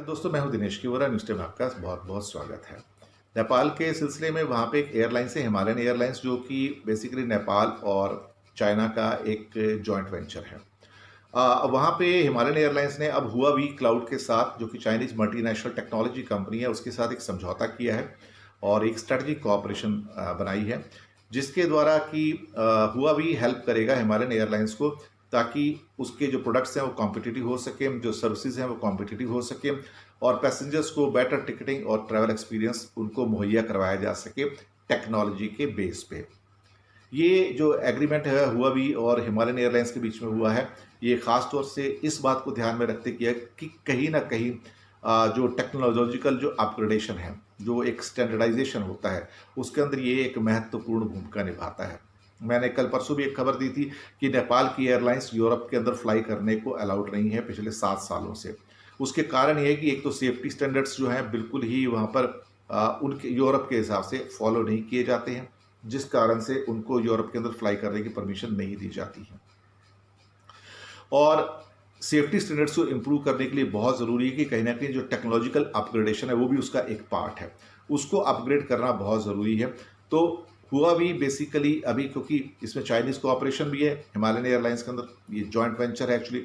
दोस्तों, मैं हूं दिनेश किवरा। न्यूज़ टाइम में आपका बहुत बहुत स्वागत है। नेपाल के सिलसिले में वहाँ पे एक एयरलाइंस है, हिमालयन एयरलाइंस, जो कि बेसिकली नेपाल और चाइना का एक जॉइंट वेंचर है। वहाँ पे हिमालयन एयरलाइंस ने अब हुआवी क्लाउड के साथ, जो कि चाइनीज मल्टीनेशनल टेक्नोलॉजी कंपनी है, उसके साथ एक समझौता किया है और एक स्ट्रेटजिक कोऑपरेशन बनाई है, जिसके द्वारा कि हुआवी हेल्प करेगा हिमालयन एयरलाइंस को, ताकि उसके जो प्रोडक्ट्स हैं वो कॉम्पिटिटिव हो सके, जो सर्विसेज हैं वो कॉम्पिटिटिव हो सके और पैसेंजर्स को बेटर टिकटिंग और ट्रैवल एक्सपीरियंस उनको मुहैया करवाया जा सके टेक्नोलॉजी के बेस पे। ये जो एग्रीमेंट है हुआवी और हिमालयन एयरलाइंस के बीच में हुआ है, ये खास तौर से इस बात को ध्यान में रखते किया कि कहीं ना कहीं जो टेक्नोलॉजिकल जो अपग्रेडेशन है, जो एक स्टैंडर्डाइजेशन होता है, उसके अंदर ये एक महत्वपूर्ण भूमिका निभाता है। मैंने कल परसों भी एक खबर दी थी कि नेपाल की एयरलाइंस यूरोप के अंदर फ्लाई करने को अलाउड नहीं है पिछले 7 सालों से। उसके कारण ये है कि एक तो सेफ्टी स्टैंडर्ड्स जो हैं बिल्कुल ही वहाँ पर उनके यूरोप के हिसाब से फॉलो नहीं किए जाते हैं, जिस कारण से उनको यूरोप के अंदर फ्लाई करने की परमिशन नहीं दी जाती है। और सेफ्टी स्टैंडर्ड्स को इम्प्रूव करने के लिए बहुत ज़रूरी है कि कहीं ना कहीं जो टेक्नोलॉजिकल अपग्रेडेशन है वो भी उसका एक पार्ट है, उसको अपग्रेड करना बहुत ज़रूरी है। तो हुआ भी बेसिकली अभी, क्योंकि इसमें चाइनीज़ कोऑपरेशन भी है हिमालयन एयरलाइंस के अंदर, ये जॉइंट वेंचर है एक्चुअली,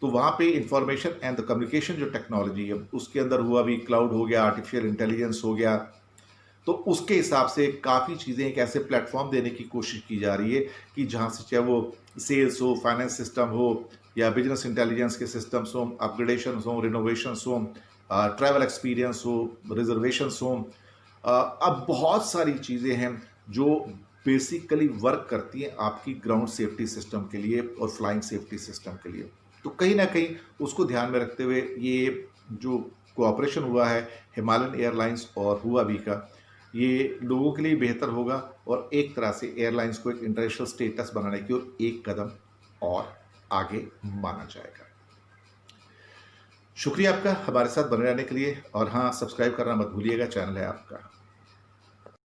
तो वहाँ पे इंफॉर्मेशन एंड द कम्युनिकेशन जो टेक्नोलॉजी है उसके अंदर हुआ भी क्लाउड हो गया, आर्टिफिशियल इंटेलिजेंस हो गया, तो उसके हिसाब से काफ़ी चीज़ें एक ऐसे प्लेटफॉर्म देने की कोशिश की जा रही है कि जहाँ से चाहे वो सेल्स हो, फाइनेंस सिस्टम हो या बिजनेस इंटेलिजेंस के सिस्टम्स हो, अपग्रेडेशन हो, रिनोवेशंस हो, ट्रैवल एक्सपीरियंस हो, रिजर्वेशंस हो, अब बहुत सारी चीज़ें हैं जो बेसिकली वर्क करती हैं आपकी ग्राउंड सेफ्टी सिस्टम के लिए और फ्लाइंग सेफ्टी सिस्टम के लिए। तो कहीं ना कहीं उसको ध्यान में रखते हुए ये जो कोऑपरेशन हुआ है हिमालयन एयरलाइंस और हुआवी का, ये लोगों के लिए बेहतर होगा और एक तरह से एयरलाइंस को एक इंटरनेशनल स्टेटस बनाने की ओर एक कदम और आगे माना जाएगा। शुक्रिया आपका हमारे साथ बने रहने के लिए, और हाँ, सब्सक्राइब करना मत भूलिएगा, चैनल है आपका।